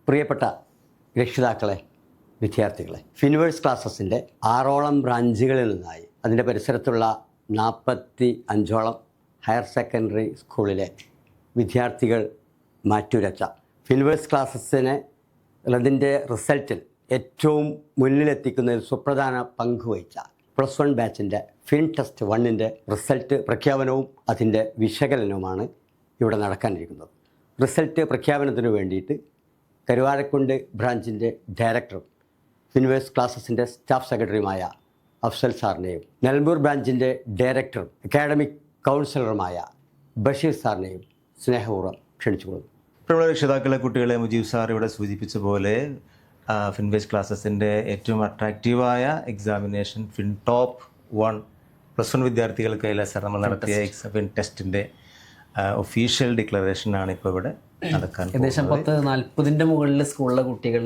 പ്രിയപ്പെട്ട രക്ഷിതാക്കളെ, വിദ്യാർത്ഥികളെ, ഫിൻവേഴ്സ് ക്ലാസ്സസിൻ്റെ 6ഓളം ബ്രാഞ്ചുകളിൽ നിന്നായി അതിൻ്റെ പരിസരത്തുള്ള 45ഓളം ഹയർ സെക്കൻഡറി സ്കൂളിലെ വിദ്യാർത്ഥികൾ മാറ്റുരച്ച ഫിൻവേഴ്സ് ക്ലാസ്സസിനെ അതിൻ്റെ റിസൾട്ടിൽ ഏറ്റവും മുന്നിലെത്തിക്കുന്നതിൽ സുപ്രധാന പങ്കുവഹിച്ച +1 ബാച്ചിൻ്റെ ഫിൻ ടെസ്റ്റ് 1ൻ്റെ റിസൾട്ട് പ്രഖ്യാപനവും അതിൻ്റെ വിശകലനവുമാണ് ഇവിടെ നടക്കാനിരിക്കുന്നത്. റിസൾട്ട് പ്രഖ്യാപനത്തിനു വേണ്ടിയിട്ട് കരുവാരക്കുണ്ട് ബ്രാഞ്ചിൻ്റെ ഡയറക്ടറും ഫിൻവേഴ്സ് ക്ലാസ്സസിൻ്റെ സ്റ്റാഫ് സെക്രട്ടറിയുമായ അഫ്സൽ സാറിനെയും നിലമ്പൂർ ബ്രാഞ്ചിൻ്റെ ഡയറക്ടറും അക്കാഡമിക് കൗൺസിലറുമായ ബഷീർ സാറിനെയും സ്നേഹപൂർവ്വം ക്ഷണിച്ചുകൊള്ളുന്നു. പ്രിയമുള്ള രക്ഷിതാക്കളെ, കുട്ടികളെ, മുജീബ് സാർ ഇവിടെ സൂചിപ്പിച്ച പോലെ ഫിൻവേഴ്സ് ക്ലാസ്സസിൻ്റെ ഏറ്റവും അട്രാക്റ്റീവായ എക്സാമിനേഷൻ ഫിൻ ടോപ്പ് 1 +1 വിദ്യാർത്ഥികൾക്ക് നമ്മൾ നടത്തിയ ഫിൻ ടെസ്റ്റിൻ്റെ ഒഫീഷ്യൽ ഡിക്ലറേഷനാണ് ഇപ്പോൾ ഇവിടെ നടക്കാൻ. ഏകദേശം 40-40ൻ്റെ മുകളിൽ സ്കൂളിലെ കുട്ടികൾ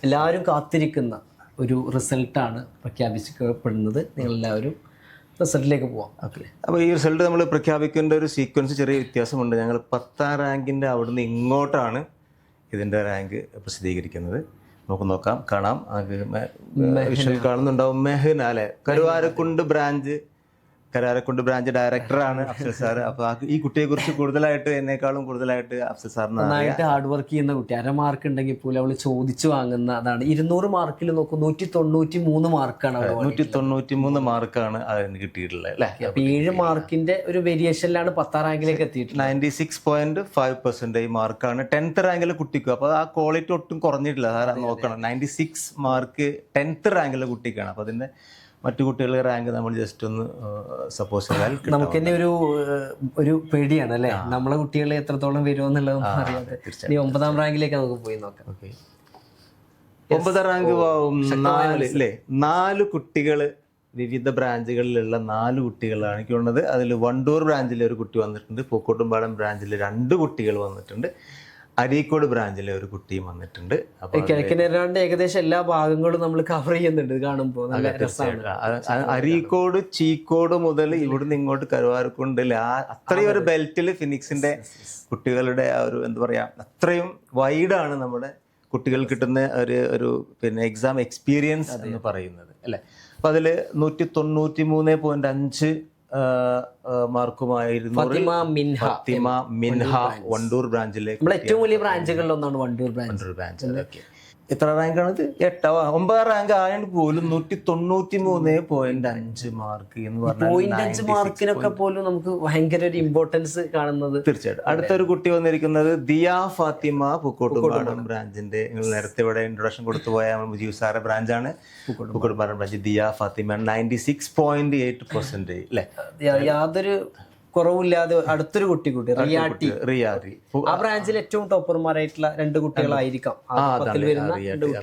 എല്ലാവരും കാത്തിരിക്കുന്ന ഒരു റിസൾട്ടാണ് പ്രഖ്യാപിക്കപ്പെടുന്നത്. നിങ്ങളെല്ലാവരും റിസൾട്ടിലേക്ക് പോവാം. ഓക്കെ, അപ്പോൾ ഈ റിസൾട്ട് നമ്മൾ പ്രഖ്യാപിക്കേണ്ട ഒരു സീക്വൻസ് ചെറിയ വ്യത്യാസമുണ്ട്. ഞങ്ങൾ 10ാം റാങ്കിൻ്റെ അവിടുന്ന് ഇങ്ങോട്ടാണ് ഇതിൻ്റെ റാങ്ക് പ്രസിദ്ധീകരിക്കുന്നത്. നമുക്ക് നോക്കാം, കാണാം. വിഷ്വൽ കാണുന്നുണ്ടാവും. മെഹ്ന അല്ലെ, കരുവാരക്കുണ്ട് ബ്രാഞ്ച് ഡയറക്ടറാണ് അഫ്സൽ സാർ. അപ്പോൾ ഈ കുട്ടിയെക്കുറിച്ച് കൂടുതലായിട്ട് എന്നെക്കാളും കൂടുതലായിട്ട് അഫ്സൽ സാറിന് നന്നായിട്ട് ഹാർഡ് വർക്ക് ചെയ്യുന്ന കുട്ടി. 1/2 മാർക്ക് ഉണ്ടെങ്കിൽ പോലും അവൾ ചോദിച്ചു വാങ്ങുന്ന അതാണ്. 200 മാർക്കിൽ നോക്കും 193 മാർക്കാണ് 193 മാർക്കാണ് അതിന് കിട്ടിയിട്ടുള്ളത് അല്ലേ. 7 മാർക്കിന്റെ ഒരു വേരിയേഷനിലാണ് 10ാം റാങ്കിലേക്ക് എത്തിയിട്ടുള്ളത്. 96.5% മാർക്കാണ് 10th റാങ്കിലെ കുട്ടിക്ക്. അപ്പോൾ ആ ക്വാളിറ്റി ഒട്ടും കുറഞ്ഞിട്ടില്ല. അതായത് നോക്കണം, 96 മാർക്ക് 10th റാങ്കിലെ കുട്ടിക്കാണ്. അപ്പോൾ അതിൻ്റെ മറ്റു കുട്ടികളുടെ റാങ്ക് നമ്മൾ ജസ്റ്റ് ഒന്ന് സപ്പോസ് ചെയ്താൽ നമുക്ക് തന്നെ ഒരു പേടിയാണ് അല്ലേ, നമ്മളെ കുട്ടികളെ എത്രത്തോളം വരുമെന്നുള്ളത് അറിയാതെ. 9ാം റാങ്കിലേക്ക് നമുക്ക് പോയി നോക്കാം. ഓക്കെ, 9ാം റാങ്ക് 4 കുട്ടികൾ, വിവിധ ബ്രാഞ്ചുകളിലുള്ള 4 കുട്ടികളാണ് എനിക്ക് തോന്നുന്നത്. അതിൽ വണ്ടൂർ ബ്രാഞ്ചിലെ ഒരു കുട്ടി വന്നിട്ടുണ്ട്, പൂക്കോട്ടുംപാടം ബ്രാഞ്ചിലെ 2 കുട്ടികൾ വന്നിട്ടുണ്ട്, അരീക്കോട് ബ്രാഞ്ചിലെ ഒരു കുട്ടിയും വന്നിട്ടുണ്ട്. കിഴക്കനേരാണ്ട് ഏകദേശം എല്ലാ ഭാഗങ്ങളും നമ്മൾ കവർ ചെയ്യുന്നുണ്ട്. കാണുമ്പോൾ നല്ല രസമാണ്. അരീക്കോട്, ചീക്കോട് മുതൽ ഇവിടുന്ന് ഇങ്ങോട്ട് കരുവാരക്കുണ്ട് അത്രയും ഒരു ബെൽറ്റിൽ ഫിനിക്സിന്റെ കുട്ടികളുടെ ആ ഒരു എന്താ പറയാ, അത്രയും വൈഡാണ് നമ്മുടെ കുട്ടികൾ കിട്ടുന്ന ഒരു പിന്നെ എക്സാം എക്സ്പീരിയൻസ് എന്ന് പറയുന്നത് അല്ലേ. അപ്പൊ അതില് 193.5 മാർക്കുമായിരുന്നു ഫാത്തിമ മിൻഹ വണ്ടൂർ ബ്രാഞ്ചിലെ ഏറ്റവും വലിയ ബ്രാഞ്ചുകളിൽ ഒന്നാണ് വണ്ടൂർ ബ്രാഞ്ച്. എത്ര റാങ്കാണത്? 9ാം റാങ്ക് ആയതുകൊണ്ട് പോലും 193.5 മാർക്ക് എന്ന് പറഞ്ഞാൽ 0.5 മാർക്കിനൊക്കെ പോലും നമുക്ക് ഭയങ്കര ഒരു ഇമ്പോർട്ടൻസ് കാണുന്നത്. തീർച്ചയായിട്ടും. അടുത്തൊരു കുട്ടി വന്നിരിക്കുന്നത് ദിയ ഫാത്തിമ, പൂക്കോട്ടുംപാടം ബ്രാഞ്ചിന്റെ. നിങ്ങൾ നേരത്തെ ഇവിടെ ഇൻട്രൊഡക്ഷൻ കൊടുത്തു പോയ മുജീബ് സാറെ ബ്രാഞ്ചാണ് പൂക്കോട്ടുംപാടം ബ്രാഞ്ച്. ദിയ ഫാത്തിമ 96.8% അല്ലേ. യാതൊരു കുറവില്ലാതെ അടുത്തൊരു കുട്ടി റിയാറ്റി. ആ ബ്രാഞ്ചിൽ ഏറ്റവും ടോപ്പർമാരായിട്ടുള്ള 2 കുട്ടികളായിരിക്കാം.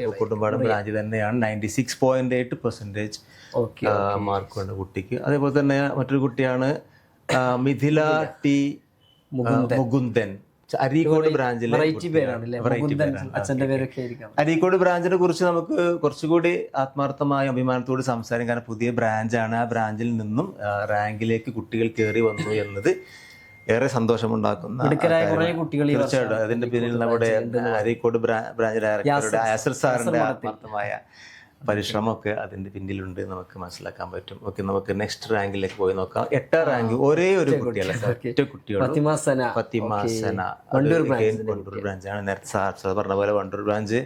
പൂക്കോട്ടുംപാടം ബ്രാഞ്ച് തന്നെയാണ്. 96.8% മാർക്കുണ്ട് കുട്ടിക്ക്. അതേപോലെ തന്നെ മറ്റൊരു കുട്ടിയാണ് മിഥില ടി മുകുന്ദൻ, അരീക്കോട് ബ്രാഞ്ചിലെ. അരീക്കോട് ബ്രാഞ്ചിനെ കുറിച്ച് നമുക്ക് കുറച്ചുകൂടി ആത്മാർത്ഥമായ അഭിമാനത്തോട് സംസാരിക്കാം. കാരണം പുതിയ ബ്രാഞ്ചാണ്. ആ ബ്രാഞ്ചിൽ നിന്നും റാങ്കിലേക്ക് കുട്ടികൾ കയറി വന്നു എന്നത് ഏറെ സന്തോഷമുണ്ടാക്കുന്ന. തീർച്ചയായിട്ടും അതിന്റെ പിന്നിൽ നമ്മുടെ അരീക്കോട് ബ്രാഞ്ച് ഡയറക്ടറുടെ യാസർ സാറിന്റെ ആത്മാർത്ഥമായ പരിശ്രമമൊക്കെ അതിന്റെ പിന്നിലുണ്ട് നമുക്ക് മനസ്സിലാക്കാൻ പറ്റും. ഓക്കെ, നമുക്ക് നെക്സ്റ്റ് റാങ്കിലേക്ക് പോയി നോക്കാം. 8ാം റാങ്ക് ഒരേ ഒരു കുട്ടിയല്ല, ഒറ്റ കുട്ടിയോട് ഫാത്തിമ സന, വണ്ടൂർ ബ്രാഞ്ചാണ്. നേരത്തെ സാർ പറഞ്ഞ പോലെ വണ്ടൂർ ബ്രാഞ്ച്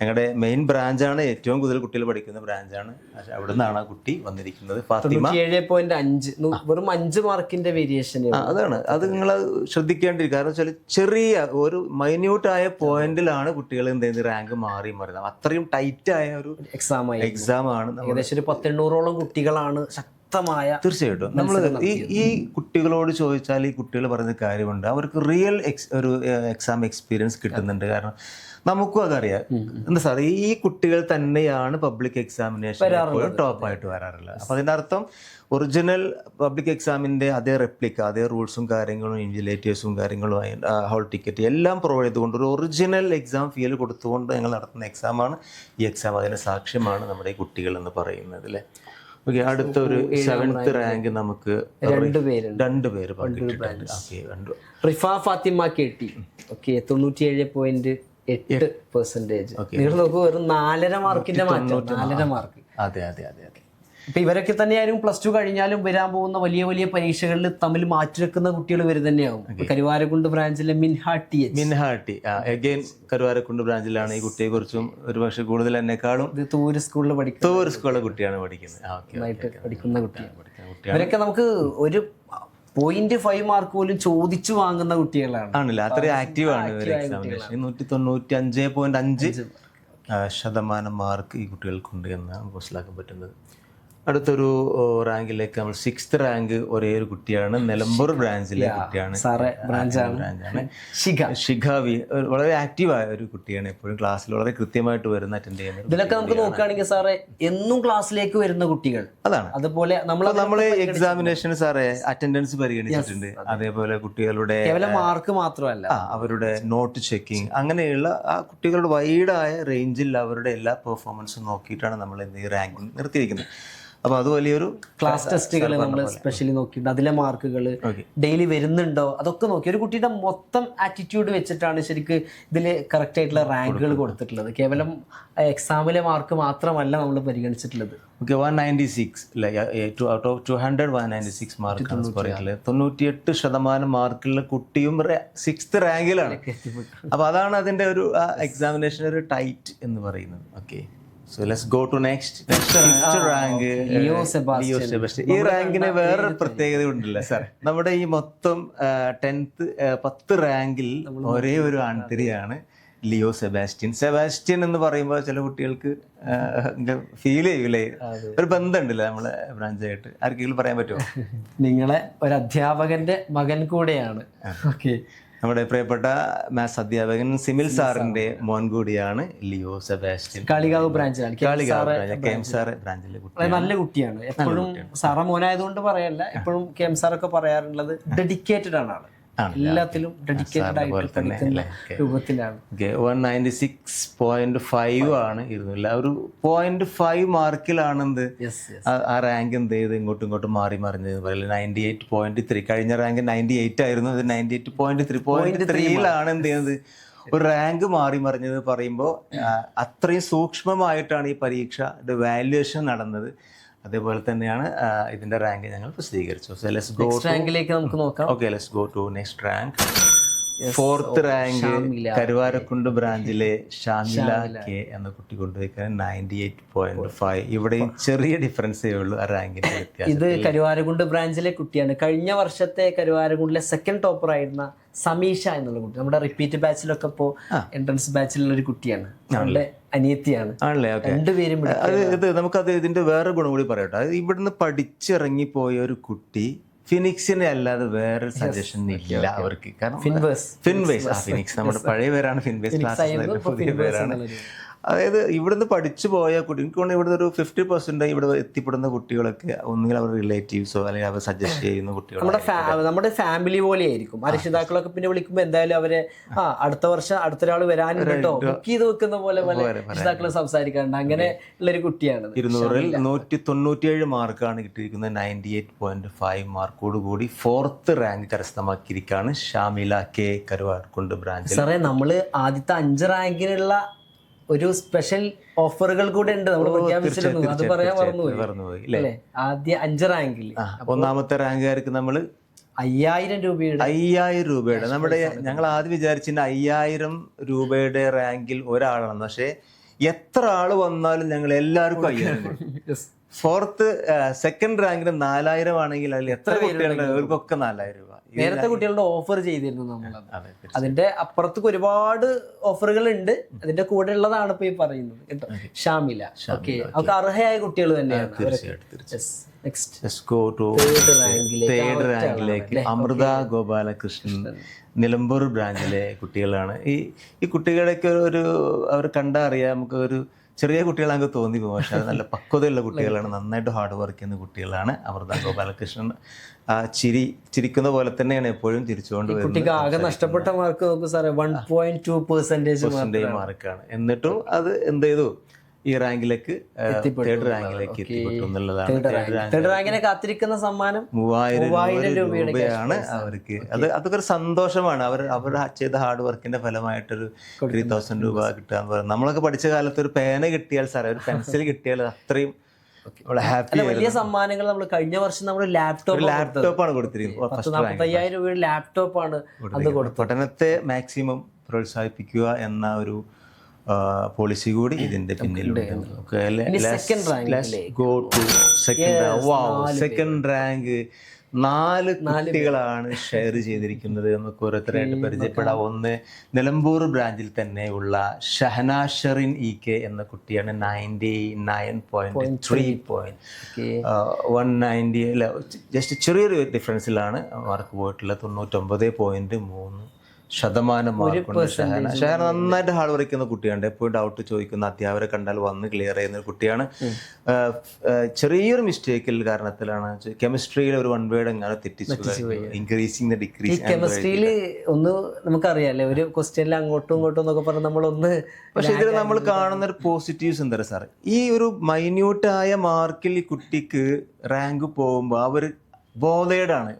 ഞങ്ങളുടെ മെയിൻ ബ്രാഞ്ചാണ്. ഏറ്റവും കൂടുതൽ കുട്ടികൾ പഠിക്കുന്ന ബ്രാഞ്ചാണ്. അവിടെ നിന്നാണ് ആ കുട്ടി വന്നിരിക്കുന്നത്. ഫാത്തിമ 7.5, വെറും 5 മാർക്കിന്റെ വേരിയേഷൻ. അതാണ്, അത് നിങ്ങൾ ശ്രദ്ധിക്കേണ്ടിരിക്കും. കാരണം വെച്ചാൽ ചെറിയ ഒരു മൈന്യൂട്ടായ പോയിന്റിലാണ് കുട്ടികൾ എന്ത് ചെയ്യുന്നത് റാങ്ക് മാറി മറിയുന്നത്. അത്രയും ടൈറ്റ് ആയ ഒരു എക്സാം ആണ്. ഏകദേശം 100-800ഓളം കുട്ടികളാണ്. തീർച്ചയായിട്ടും നമ്മൾ ഈ കുട്ടികളോട് ചോദിച്ചാൽ ഈ കുട്ടികൾ പറയുന്ന കാര്യമുണ്ട്. അവർക്ക് റിയൽ ഒരു എക്സാം എക്സ്പീരിയൻസ് കിട്ടുന്നുണ്ട്. കാരണം നമുക്കും അതറിയാം. എന്താ സാർ, ഈ കുട്ടികൾ തന്നെയാണ് പബ്ലിക് എക്സാമിനേഷൻ ടോപ്പായിട്ട് വരാറുള്ളത്. അപ്പം അതിൻ്റെ അർത്ഥം ഒറിജിനൽ പബ്ലിക് എക്സാമിൻ്റെ അതേ റെപ്ലിക്ക, അതേ റൂൾസും കാര്യങ്ങളും ഇൻവിജിലേറ്റേഴ്സും കാര്യങ്ങളും ഹോൾ ടിക്കറ്റ് എല്ലാം പ്രൊവൈഡ് ചെയ്തുകൊണ്ട് ഒരു ഒറിജിനൽ എക്സാം ഫീൽ കൊടുത്തുകൊണ്ട് ഞങ്ങൾ നടത്തുന്ന എക്സാമാണ് ഈ എക്സാം. അതിന് സാക്ഷ്യമാണ് നമ്മുടെ ഈ കുട്ടികൾ എന്ന് പറയുന്നത് അല്ലേ. ഓക്കെ, അടുത്തൊരു 7th റാങ്ക് നമുക്ക് 2 പേര് റിഫ ഫാത്തിമ KT. ഓക്കെ, 97.5 8%. നിങ്ങൾ നോക്കൂ, വെറും 4.5 മാർക്കിന്റെ മാറ്റം. 4.5 മാർക്ക്. അതെ അതെ അതെ അതെ. ഇപ്പൊ ഇവരൊക്കെ തന്നെയായാലും +2 കഴിഞ്ഞാലും വരാൻ പോകുന്ന വലിയ വലിയ പരീക്ഷകളിൽ തമ്മിൽ മാറ്റിവെക്കുന്ന കുട്ടികൾ ഇവർ തന്നെയാവും. കരുവാരക്കുണ്ട് ബ്രാഞ്ചിലെ മിൻഹാട്ടി അഗൈൻ കരുവാരക്കുണ്ട് ബ്രാഞ്ചിലാണ് ഈ കുട്ടിയെ കുറിച്ചും ഒരു പക്ഷെ കൂടുതൽ എന്നെക്കാളും തൂര് സ്കൂളിൽ തൂർ സ്കൂളിലെ കുട്ടിയാണ് പഠിക്കുന്നത്. പഠിക്കുന്ന കുട്ടിയാണ്. ഇവരൊക്കെ നമുക്ക് ഒരു 0.5 മാർക്ക് പോലും ചോദിച്ചു വാങ്ങുന്ന കുട്ടികളാണ്. ആണല്ലേ, അത്രയും ആക്റ്റീവ് ആണ് ഇവർ എക്സാമിനേഷൻ. 195.5% മാർക്ക് ഈ കുട്ടികൾക്കുണ്ട് എന്നാണ് മനസ്സിലാക്കാൻ പറ്റുന്നത്. അടുത്തൊരു റാങ്കിലേക്ക് നമ്മൾ 6th റാങ്ക് ഒരേ ഒരു കുട്ടിയാണ്, നിലമ്പൂർ ബ്രാഞ്ചിലെ കുട്ടിയാണ്. ബ്രാഞ്ചാണ് ശിഖ വി. വളരെ ആക്റ്റീവായ ഒരു കുട്ടിയാണ്, എപ്പോഴും ക്ലാസ്സിൽ വളരെ കൃത്യമായിട്ട് വരുന്ന അറ്റൻഡ് ചെയ്യുന്നത്. ഇതിലൊക്കെ നമുക്ക് നോക്കുകയാണെങ്കിൽ സാറേ എന്നും ക്ലാസ്സിലേക്ക് വരുന്ന കുട്ടികൾ അതാണ്. അതുപോലെ നമ്മൾ എക്സാമിനേഷൻ സാറേ അറ്റൻഡൻസ് പരിഗണിച്ചിട്ടുണ്ട്. അതേപോലെ കുട്ടികളുടെ കേവലം മാർക്ക് മാത്രമല്ല, അവരുടെ നോട്ട് ചെക്കിങ്, അങ്ങനെയുള്ള ആ കുട്ടികളുടെ വൈഡായ റേഞ്ചിൽ അവരുടെ എല്ലാ പെർഫോമൻസും നോക്കിയിട്ടാണ് നമ്മൾ ഈ റാങ്കിങ് നിർത്തിയിരിക്കുന്നത്. അപ്പോൾ അത് വലിയൊരു ക്ലാസ് ടെസ്റ്റുകൾ നമ്മൾ സ്പെഷ്യലി നോക്കിയിട്ട് അതിലെ മാർക്കുകൾ ഡെയിലി വരുന്നുണ്ടോ അതൊക്കെ നോക്കി ഒരു കുട്ടിയുടെ മൊത്തം ആറ്റിറ്റ്യൂഡ് വെച്ചിട്ടാണ് ശരിക്കും ഇതിൽ കറക്റ്റ് ആയിട്ടുള്ള റാങ്കുകൾ കൊടുത്തിട്ടുള്ളത്. കേവലം എക്സാമിലെ മാർക്ക് മാത്രമല്ല നമ്മൾ പരിഗണിച്ചിട്ടുള്ളത്. 196 ഔട്ട് ഓഫ് 200 196 മാർക്കാണ് പറയുന്നത്. 98% മാർക്കുള്ള കുട്ടിയും 6th റാങ്കിലാണ്. അപ്പോൾ അതാണ് അതിൻ്റെ ഒരു എക്സാമിനേഷൻ ഒരു ടൈറ്റ് എന്ന് പറയുന്നത്. Okay, so let's go to next rank, Leo Sebastian. ഈ റാങ്കിന് വേറൊരു പ്രത്യേകത ഉണ്ടല്ലോ സാർ. നമ്മുടെ ഈ മൊത്തം 10th റാങ്കിൽ ഒരേ ഒരു ആൺതിരിയാണ് ലിയോ സെബാസ്റ്റ്യൻ എന്ന് പറയുമ്പോൾ ചില കുട്ടികൾക്ക് ഫീൽ ചെയ്യൂലേ, ഒരു ബന്ധമുണ്ടല്ലോ നമ്മളെ ബ്രാഞ്ചായിട്ട്. ആർക്കെങ്കിലും പറയാൻ പറ്റുമോ? നിങ്ങളെ ഒരു അധ്യാപകന്റെ മകൻ കൂടെയാണ്. ഓക്കെ, നമ്മുടെ പ്രിയപ്പെട്ട മാത്സ് അധ്യാപകൻ സിമിൽ സാറിന്റെ മോൻ കൂടിയാണ് ലിയോ സെബാസ്റ്റ്യൻ. കാളികാവ് ബ്രാഞ്ചിലാണ്. ബ്രാഞ്ചിലെ നല്ല കുട്ടിയാണ്. എപ്പോഴും സാറ മോനായതുകൊണ്ട് പറയല്ല, എപ്പോഴും കെ എം സാറൊക്കെ പറയാറുള്ളത് ഡെഡിക്കേറ്റഡ് ആണ് ആള്. എല്ലാത്തിലും ഡെഡിക്കേറ്റഡ് ആയിട്ട് പഠിക്കുന്ന രൂപത്തിലാണ്. 196.5 ആണ് ഇരുന്നില്ല. ഒരു 0.5 മാർക്കിലാണ് ആ റാങ്ക് എന്ത് ചെയ്ത് ഇങ്ങോട്ടും മാറി മറിഞ്ഞത് പറയില്ല. 98.3 കഴിഞ്ഞ റാങ്ക് 98 ആയിരുന്നു, അത് 98.3.3യിലാണ് എന്ത് ചെയ്യുന്നത് ഒരു റാങ്ക് മാറി മറിഞ്ഞത് പറയുമ്പോൾ അത്രയും സൂക്ഷ്മമായിട്ടാണ് ഈ പരീക്ഷയുടെ വാല്യുവേഷൻ നടന്നത്. അതേപോലെ തന്നെയാണ് ഇതിന്റെ റാങ്ക് ഞങ്ങൾ പ്രസിദ്ധീകരിച്ചു. സോ ലെറ്റ്സ് ഗോ റാങ്കിലേക്ക് നമുക്ക് നോക്കാം. Okay, let's go to next rank. 4th rank Karuvarakkundu ബ്രാഞ്ചിലെ ഷാമില കെ എന്ന കുട്ടി കൊണ്ടുപോയിക്കാൻ 98.5. ഇവിടെയും ചെറിയ ഡിഫറൻസേ ഉള്ളൂ ആ റാങ്കിന്റെ വ്യത്യാസം. ഇത് കരുവാരക്കുണ്ട് ബ്രാഞ്ചിലെ കുട്ടിയാണ്. കഴിഞ്ഞ വർഷത്തെ കരുവാരക്കുണ്ടിലെ 2nd ടോപ്പർ ആയിരുന്ന സമീഷ എന്നുള്ള കുട്ടി നമ്മുടെ റിപ്പീറ്റ് ബാച്ചിലൊക്കെ ഇപ്പോൾ എൻട്രൻസ് ബാച്ചിലുള്ള ഒരു കുട്ടിയാണ്. അവളുടെ അനിയത്തിയാണ്. ആണല്ലേ? രണ്ടുപേരും നമുക്കത് ഇതിന്റെ വേറെ ഗുണം കൂടി പറയട്ടെ. അത് ഇവിടുന്ന് പഠിച്ചിറങ്ങിപ്പോയ ഒരു കുട്ടി ഫിനിക്സിനെ അല്ലാതെ വേറെ സജഷൻ ഇല്ല അവർക്ക്. കാരണം ഫിൻവേസ് നമ്മുടെ പഴയ പേരാണ് ഫിൻവേസ്, ക്ലാസ് പുതിയ പേരാണ്. അതായത് ഇവിടുന്ന് പഠിച്ചു പോയ കുട്ടി, എനിക്ക് തോന്നുന്നു ഇവിടുന്ന് ഒരു 50% ഇവിടെ എത്തിപ്പെടുന്ന കുട്ടികളൊക്കെ ഒന്നുകിൽ അവർ റിലേറ്റീവ്സോ അല്ലെങ്കിൽ അവർ സജസ്റ്റ് ചെയ്യുന്ന കുട്ടികൾ നമ്മുടെ ഫാമിലി പോലെ ആയിരിക്കും. ആ രക്ഷിതാക്കളൊക്കെ പിന്നെ വിളിക്കുമ്പോൾ എന്തായാലും അവരെ അടുത്ത വർഷം അടുത്തൊരാൾ വരാനുണ്ട് കേട്ടോ ബുക്ക് ചെയ്ത് വെക്കുന്ന പോലെ രക്ഷിതാക്കൾ സംസാരിക്കാറുണ്ട്. അങ്ങനെ ഉള്ളൊരു കുട്ടിയാണ്. 200-ൽ 197 മാർക്കാണ് കിട്ടിയിരിക്കുന്നത്. 98.5 മാർക്കോട് കൂടി 4th റാങ്ക് കരസ്ഥമാക്കിയിരിക്കുകയാണ് ഷാമില കെ കരുവാരക്കുണ്ട് ബ്രാഞ്ചിൽ. സാറേ, നമ്മള് ആദ്യത്തെ 5 റാങ്കിനുള്ള ഒരു സ്പെഷ്യൽ ഓഫറുകൾ കൂടെ ഉണ്ട് നമ്മൾ പ്രഖ്യാപിച്ചിരുന്നു, അത് പറയാൻ മറന്നുപോയി അല്ലേ? ആദ്യ 5 റാങ്കിൽ 1ാമത്തെ റാങ്കുകാർക്ക് നമ്മൾ 5000 രൂപയുടെ നമ്മുടെ ഞങ്ങൾ ആദ്യം വിചാരിച്ചിരുന്ന 5000 രൂപയുടെ റാങ്കിൽ ഒരാളാണ്. പക്ഷെ എത്ര ആള് വന്നാലും ഞങ്ങൾ എല്ലാവർക്കും 5000. 2nd റാങ്കിന് 4000 ആണെങ്കിൽ അതിൽ എത്ര കുട്ടികളുണ്ട് അവർക്കൊക്കെ 4000 രൂപ. നേരത്തെ കുട്ടികളുടെ ഓഫർ ചെയ്തിരുന്നു നമ്മൾ. അതിന്റെ അപ്പുറത്തേക്ക് ഒരുപാട് ഓഫറുകൾ ഉണ്ട്. അതിന്റെ കൂടെ ഉള്ളതാണ് ഇപ്പൊ ഈ പറയുന്നത് കേട്ടോ, ഷാമില. ഓക്കെ, അവർക്ക് അർഹയായ കുട്ടികൾ തന്നെയാണ്. തേർഡ് റാങ്കിലേക്ക് അമൃത ഗോപാലകൃഷ്ണൻ നിലമ്പൂർ ബ്രാഞ്ചിലെ കുട്ടികളാണ്. ഈ കുട്ടികളൊക്കെ ഒരു അവർ കണ്ടാ അറിയാം, നമുക്ക് ഒരു ചെറിയ കുട്ടികളാണെങ്കിൽ തോന്നി പോകും, പക്ഷെ അത് നല്ല പക്വതയുള്ള കുട്ടികളാണ്, നന്നായിട്ട് ഹാർഡ് വർക്ക് ചെയ്യുന്ന കുട്ടികളാണ്. അമൃത ഗോപാലകൃഷ്ണൻ ചിരിക്കുന്ന പോലെ തന്നെയാണ് എപ്പോഴും ചിരിച്ചുകൊണ്ട് വരുന്നത്. ആകെ നഷ്ടപ്പെട്ട മാർക്ക് നോക്കൂ സാറേ, 1.2% മാർക്കാണ്. എന്നിട്ടും അത് എന്ത് ചെയ്തു, ഈ റാങ്കിലേക്ക് തേർഡ് റാങ്കിലേക്ക് എത്തിപ്പെട്ടു എന്നുള്ളതാണ്. തേർഡ് റാങ്കിനെ കാത്തിരിക്കുന്ന സമ്മാനം 3000 രൂപയാണ് അവർക്ക്. അതൊക്കെ ഒരു സന്തോഷമാണ്. അവർ ചെയ്ത ഹാർഡ് വർക്കിന്റെ ഫലമായിട്ടൊരു 3000 രൂപ കിട്ടുക എന്ന് പറയുന്നത്. നമ്മളൊക്കെ പഠിച്ച കാലത്ത് ഒരു പേന കിട്ടിയാൽ സാറേ, ഒരു പെൻസിൽ കിട്ടിയാൽ അത്രയും ഹാപ്പി. വലിയ സമ്മാനങ്ങൾ നമ്മൾ കഴിഞ്ഞ വർഷം നമ്മൾ ലാപ്ടോപ്പാണ് കൊടുത്തിരിക്കുന്നത്. 45,000 രൂപയുടെ ലാപ്ടോപ്പാണ് അത് കൊടുത്തത്. പഠനത്തെ മാക്സിമം പ്രോത്സാഹിപ്പിക്കുക എന്ന ഒരു പോളിസി കൂടി ഇതിന്റെ പിന്നിലുണ്ട്. സെക്കൻഡ് റാങ്ക് 4 കുട്ടികളാണ് ഷെയർ ചെയ്തിരിക്കുന്നത്. നമുക്ക് ഓരോരുത്തരായിട്ട് പരിചയപ്പെടാം. ഒന്ന് നിലമ്പൂർ ബ്രാഞ്ചിൽ തന്നെയുള്ള ഷഹനാഷറിൻ EK എന്ന കുട്ടിയാണ്. 99.3 പോയിന്റ് 190 അല്ല, ജസ്റ്റ് ചെറിയൊരു ഡിഫറൻസിലാണ് മാർക്ക് പോയിട്ടുള്ളത്. 99.3% മാർക്കുണ്ട്. ഷഹന നന്നായിട്ട് ഹാർഡ് വർക്ക് ചെയ്യുന്ന കുട്ടിയാണ്. എപ്പോഴും ഡൗട്ട് ചോദിക്കുന്ന, അധ്യാപകരെ കണ്ടാൽ വന്ന് ക്ലിയർ ചെയ്യുന്ന ഒരു കുട്ടിയാണ്. ചെറിയൊരു മിസ്റ്റേക്കിൽ കാരണത്തിലാണ് കെമിസ്ട്രിയിൽ ഒരു 1 വേർഡ് എങ്ങനെ തെറ്റിച്ചു. Increasing decrease. കെമിസ്ട്രിയിൽ ഒന്ന് നമുക്കറിയാല്ലേ, ഒരു ക്വസ്റ്റ്യനിൽ അങ്ങോട്ടും ഇങ്ങോട്ടും എന്നൊക്കെ പറഞ്ഞ് നമ്മളൊന്ന്. പക്ഷെ ഇതിൽ നമ്മൾ കാണുന്ന ഒരു പോസിറ്റീവ്സ് എന്താ സാർ, ഈ ഒരു മൈന്യൂട്ടായ മാർക്കിൽ ഈ കുട്ടിക്ക് റാങ്ക് പോകുമ്പോൾ അവർ ബോധേഡാണ്.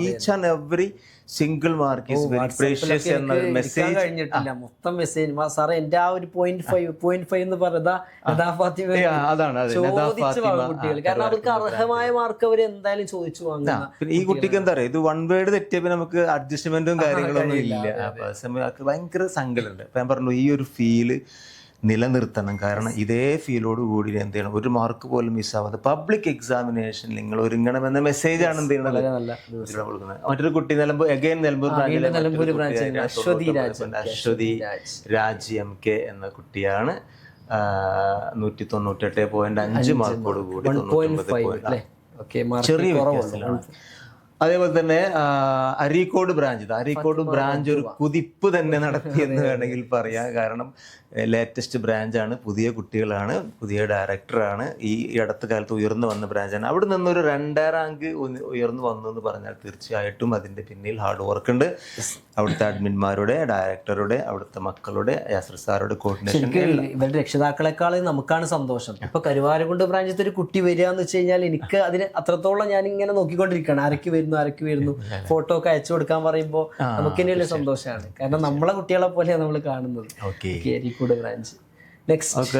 Each and every single mark is very precious എന്ന മെസ്സേജ് കഴിഞ്ഞിട്ടില്ല. മൊത്തം മെസ്സേജ് സാറേ എന്റെ ആ ഒരു 0.5 എന്ന് പറഞ്ഞതാ അതാണ് കുട്ടികൾ. കാരണം അവർക്ക് അർഹമായ മാർക്ക് അവർ എന്തായാലും ചോദിച്ചു വാങ്ങുക. ഈ കുട്ടിക്ക് എന്താ പറയുക, ഇത് 1 വേർഡ് തെറ്റിയപ്പോ നമുക്ക് അഡ്ജസ്റ്റ്മെന്റും കാര്യങ്ങളൊന്നും ഇല്ല. ഭയങ്കര സങ്കടമുണ്ട്. അപ്പൊ ഞാൻ പറഞ്ഞു ഈ ഒരു ഫീല് നിലനിർത്തണം. കാരണം ഇതേ ഫീലോട് കൂടി എന്ത് ചെയ്യണം, ഒരു മാർക്ക് പോലും മിസ്സാവാതെ പബ്ലിക് എക്സാമിനേഷൻ നിങ്ങൾ ഒരുങ്ങണമെന്ന മെസ്സേജാണ് എന്ത് ചെയ്യുന്നത് കൊടുക്കുന്നത്. മറ്റൊരു കുട്ടി നിലമ്പൂർ അശ്വതി രാജ് MK എന്ന കുട്ടിയാണ്. 198.5 മാർക്കോട് കൂടി 99 ചെറിയ വ്യത്യാസത്തിലാണ്. അതേപോലെ തന്നെ അരീക്കോട് ബ്രാഞ്ച് ഒരു കുതിപ്പ് തന്നെ നടത്തിയെന്ന് വേണമെങ്കിൽ പറയാം. കാരണം ലേറ്റസ്റ്റ് ബ്രാഞ്ചാണ്, പുതിയ കുട്ടികളാണ്, പുതിയ ഡയറക്ടറാണ്, ഈ അടുത്ത കാലത്ത് ഉയർന്നു വന്ന ബ്രാഞ്ചാണ്. അവിടെ നിന്നൊരു 2ാം റാങ്ക് ഉയർന്നു വന്നു എന്ന് പറഞ്ഞാൽ തീർച്ചയായിട്ടും അതിൻ്റെ പിന്നിൽ ഹാർഡ് വർക്ക് ഉണ്ട്. അവിടുത്തെ അഡ്മിന്മാരുടെ, ഡയറക്ടറുടെ, അവിടുത്തെ മക്കളുടെ, യാസർ സാറുടെ കോർഡിനേഷൻ. ഇവരുടെ രക്ഷിതാക്കളെക്കാളും നമുക്കാണ് സന്തോഷം. ഇപ്പൊ കരുവാരക്കുണ്ട് ബ്രാഞ്ചിൽ ഒരു കുട്ടി വരിക എന്ന് വെച്ച് കഴിഞ്ഞാൽ എനിക്ക് അതിന് അത്രത്തോളം ഞാൻ ഇങ്ങനെ നോക്കിക്കൊണ്ടിരിക്കുകയാണ്. ആരൊക്കെ വരുന്നു ഫോട്ടോ ഒക്കെ അയച്ചു കൊടുക്കാൻ പറയുമ്പോൾ നമുക്ക് തന്നെയുള്ള സന്തോഷമാണ്. കാരണം നമ്മളെ കുട്ടികളെ പോലെയാണ് നമ്മൾ കാണുന്നത്. ബ്രാഞ്ച് നെക്സ്റ്റ്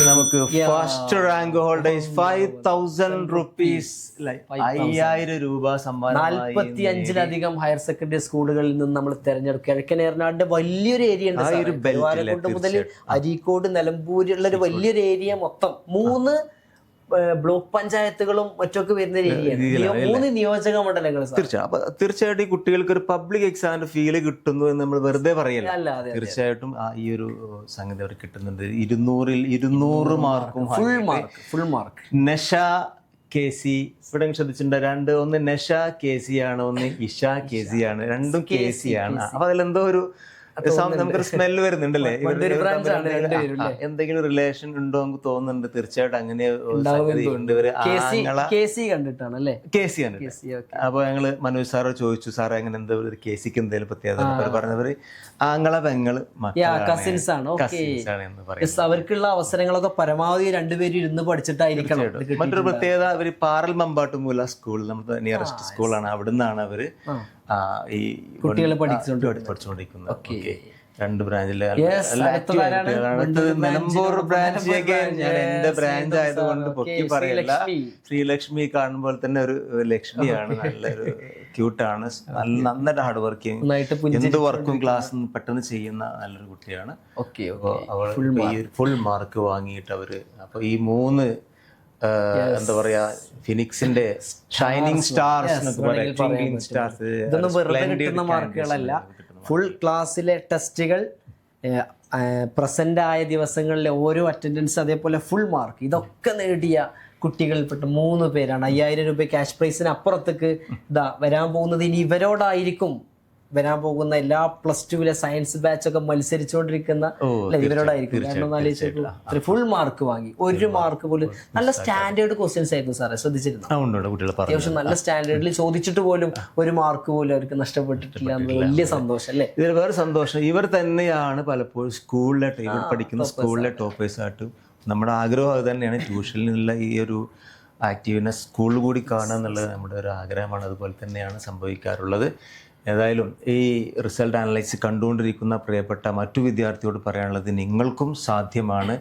നമുക്ക് ഫസ്റ്റ് റാങ്ക് ഹോൾഡേഴ്സ് 5,000 rupees 5,000 രൂപ സമ്മാനം. 45-ലധികം ഹയർ സെക്കൻഡറി സ്കൂളുകളിൽ നിന്ന് നമ്മൾ തെരഞ്ഞെടുക്കുക. കിഴക്കൻ ഏറനാടിന്റെ വലിയൊരു ഏരിയ ഉണ്ട്. കരുവാരക്കുണ്ട് മുതൽ അരീക്കോട്, നിലമ്പൂരുള്ള ഒരു വലിയൊരു ഏരിയ മൊത്തം 3 ബ്ലോക്ക് പഞ്ചായത്തുകളും മറ്റൊക്കെ വരുന്ന ഏരിയയാണ്. 3 നിയോജക മണ്ഡലങ്ങൾ. തീർച്ചയായിട്ടും ഈ കുട്ടികൾക്ക് ഒരു പബ്ലിക് എക്സാമിന്റെ ഫീല് കിട്ടുന്നു എന്ന് നമ്മൾ വെറുതെ പറയല്ല. തീർച്ചയായിട്ടും ഈ ഒരു സംഗതി അവർ കിട്ടുന്നുണ്ട്. 200 മാർക്കും ഫുൾ മാർക്ക്. നഷ KC ഇവിടെ ശ്രദ്ധിച്ചിട്ടുണ്ട്. ഒന്ന് നഷ KC ആണ്, ഒന്ന് ഇഷ KC ആണ്. രണ്ടും KC ആണ്. അപ്പൊ അതിലെന്തോ ഒരു നമുക്കൊരു സ്മെല്ല് വരുന്നുണ്ടല്ലേ, എന്തെങ്കിലും റിലേഷൻ ഉണ്ടോ എന്ന് തോന്നുന്നുണ്ട്. തീർച്ചയായിട്ടും അങ്ങനെ അപ്പൊ ഞങ്ങള് മനോജ് സാറോട് ചോദിച്ചു, സാറേ അങ്ങനെ എന്താ KCക്ക് എന്തെങ്കിലും പ്രത്യേകത? പറഞ്ഞവര് ആങ്ങള പെങ്ങള് കസിൻസ് ആണ് എന്ന് പറയും. അവർക്കുള്ള അവസരങ്ങളൊക്കെ പരമാവധി 2 പേരും ഇരുന്ന് പഠിച്ചിട്ടായിരിക്കണം. മറ്റൊരു പ്രത്യേകത, അവര് പാറൽ മമ്പാട്ടുമൂല സ്കൂൾ, നമ്മുടെ നിയറസ്റ്റ് സ്കൂളാണ്, അവിടുന്നാണ് അവര് ഈ കുട്ടികളെ പഠിച്ചുകൊണ്ടിരിക്കുന്നത്. 2 ബ്രാഞ്ചിലെ നിലമ്പൂർ ബ്രാഞ്ച് ഞാൻ എന്റെ ബ്രാഞ്ച് ആയതുകൊണ്ട് പൊക്കി പറയല്ല. ശ്രീലക്ഷ്മി കാണുമ്പോൾ തന്നെ ഒരു ലക്ഷ്മിയാണ്, നല്ലൊരു ക്യൂട്ടാണ്, നന്നായിട്ട് ഹാർഡ് വർക്കിംഗ്, എന്ത് വർക്കും ക്ലാസ് പെട്ടെന്ന് ചെയ്യുന്ന നല്ലൊരു കുട്ടിയാണ്. അവൾ ഫുൾ മാർക്ക് വാങ്ങിയിട്ട് അവര് അപ്പൊ ഈ 3 എന്താ പറയാ ഫിനിക്സിന്റെ ഷൈനിങ് സ്റ്റാർസ് എന്നൊക്കെ പറയാം. ഇതൊന്നും വെറുതെ കിട്ടുന്ന മാർക്കുകളല്ല. ഫുൾ ക്ലാസ്സിലെ ടെസ്റ്റുകൾ, പ്രസന്റ് ആയ ദിവസങ്ങളിലെ ഓരോ അറ്റൻഡൻസ്, അതേപോലെ ഫുൾ മാർക്ക്, ഇതൊക്കെ നേടിയ കുട്ടികൾപ്പെട്ട 3 പേരാണ്. 5,000 രൂപ ക്യാഷ് പ്രൈസിന് അപ്പുറത്തേക്ക് വരാൻ പോകുന്നത് ഇനി ഇവരോടായിരിക്കും വരാൻ പോകുന്ന എല്ലാ +2 സയൻസ് ബാച്ച് ഒക്കെ മത്സരിച്ചുകൊണ്ടിരിക്കുന്ന ഇവരോടായിരിക്കും. കാരണം ആലോചിച്ചു ഫുൾ മാർക്ക് വാങ്ങി, 1 മാർക്ക് പോലും. നല്ല സ്റ്റാൻഡേർഡ് ക്വസ്റ്റ്യൻസ് ആയിരുന്നു സാറേ, ശ്രദ്ധിച്ചിരുന്നു. അത്യാവശ്യം നല്ല സ്റ്റാൻഡേർഡിൽ ചോദിച്ചിട്ട് പോലും 1 മാർക്ക് പോലും അവർക്ക് നഷ്ടപ്പെട്ടിട്ടില്ല എന്നത് വലിയ സന്തോഷം അല്ലേ. ഇതിൽ വേറെ സന്തോഷം, ഇവർ തന്നെയാണ് പലപ്പോഴും സ്കൂളിലെ ഇവർ പഠിക്കുന്ന സ്കൂളിലെ ടോപ്പേഴ്സായിട്ടും. നമ്മുടെ ആഗ്രഹം അത് തന്നെയാണ്, ട്യൂഷനിൽ നിന്നുള്ള ഈ ഒരു ആക്റ്റീവ്നെസ് സ്കൂളിൽ കൂടി കാണുക എന്നുള്ളത് നമ്മുടെ ഒരു ആഗ്രഹമാണ്. അതുപോലെ തന്നെയാണ് സംഭവിക്കാറുള്ളത്. ഏതായാലും ഈ റിസൾട്ട് അനലൈസ് കണ്ടുകൊണ്ടിരിക്കുന്ന പ്രിയപ്പെട്ട മറ്റു വിദ്യാർത്ഥിയോട് പറയാനുള്ളത്, നിങ്ങൾക്കും സാധ്യമാണ്.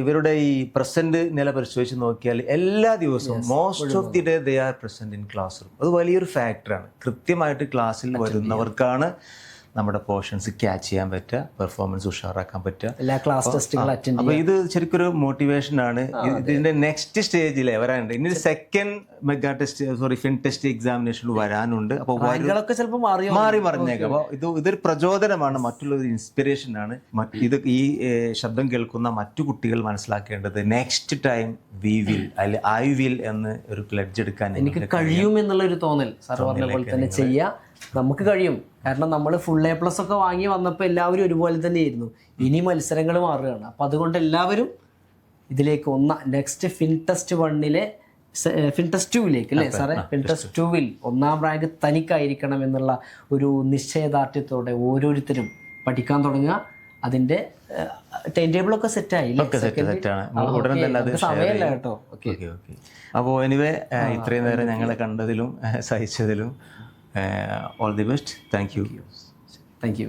ഇവരുടെ ഈ പ്രസൻറ്റ് നില പരിശോധിച്ച് നോക്കിയാൽ എല്ലാ ദിവസവും most of the day they are present in class room. അത് വലിയൊരു ഫാക്ടറാണ്. കൃത്യമായിട്ട് ക്ലാസ്സിൽ വരുന്നവർക്കാണ് നമ്മുടെ പോർഷൻസ് ക്യാച്ച് ചെയ്യാൻ പറ്റുക, പെർഫോമൻസ് ഉഷാറാക്കാൻ പറ്റുക, എല്ലാ ക്ലാസ് ടെസ്റ്റുകൾ അറ്റൻഡ്. അപ്പോൾ ഇത് ശരിക്കൊരു മോട്ടിവേഷൻ ആണ്. ഇതിന്റെ നെക്സ്റ്റ് സ്റ്റേജിൽ വരാനുണ്ട്. ഇനി സെക്കൻഡ് മെഗാ ടെസ്റ്റ് ഫിൻ ടെസ്റ്റ് എക്സാമിനേഷൻ വരാനുണ്ട്. അപ്പോൾ ചിലപ്പോൾ മാറി മറിഞ്ഞേക്കാം. അപ്പോൾ ഇതൊരു പ്രചോദനമാണ്, മറ്റുള്ളൊരു ഇൻസ്പിറേഷൻ ആണ്. ഇത് ഈ ശബ്ദം കേൾക്കുന്ന മറ്റു കുട്ടികൾ മനസ്സിലാക്കേണ്ടത്, നെക്സ്റ്റ് ടൈം വി വിൽ അല്ലെ ഐ വിൽ എന്ന് ഒരു പ്ലെഡ്ജ് എടുക്കാൻ എനിക്ക് കഴിയും എന്നുള്ളൊരു തോന്നൽ സാർ പറഞ്ഞ പോലെ തന്നെ ചെയ്യാം. നമുക്ക് കഴിയും. കാരണം നമ്മൾ ഫുൾ A+ ഒക്കെ വാങ്ങി വന്നപ്പോൾ എല്ലാവരും ഒരുപോലെ തന്നെയായിരുന്നു. ഇനി മത്സരങ്ങൾ മാറുകയാണ്. അപ്പം അതുകൊണ്ട് എല്ലാവരും ഇതിലേക്ക് നെക്സ്റ്റ് ഫിൻ ടെസ്റ്റ് 1-ലെ ഫിൻ ടെസ്റ്റ് 2-ലേക്ക് അല്ലേ സാറേ, ഫിൻ ടെസ്റ്റ് 2-ൽ 1ാം റാങ്ക് തനിക്കായിരിക്കണം എന്നുള്ള ഒരു നിശ്ചയദാർഢ്യത്തോടെ ഓരോരുത്തരും പഠിക്കാൻ തുടങ്ങുക. അതിൻ്റെ ടൈം ടേബിളൊക്കെ സെറ്റായില്ലേ? സമയമല്ല കേട്ടോ. അപ്പോൾ എനിവേ ഇത്രയും നേരം ഞങ്ങളെ കണ്ടതിലും സഹിച്ചതിലും all the best. Thank you. Thank you.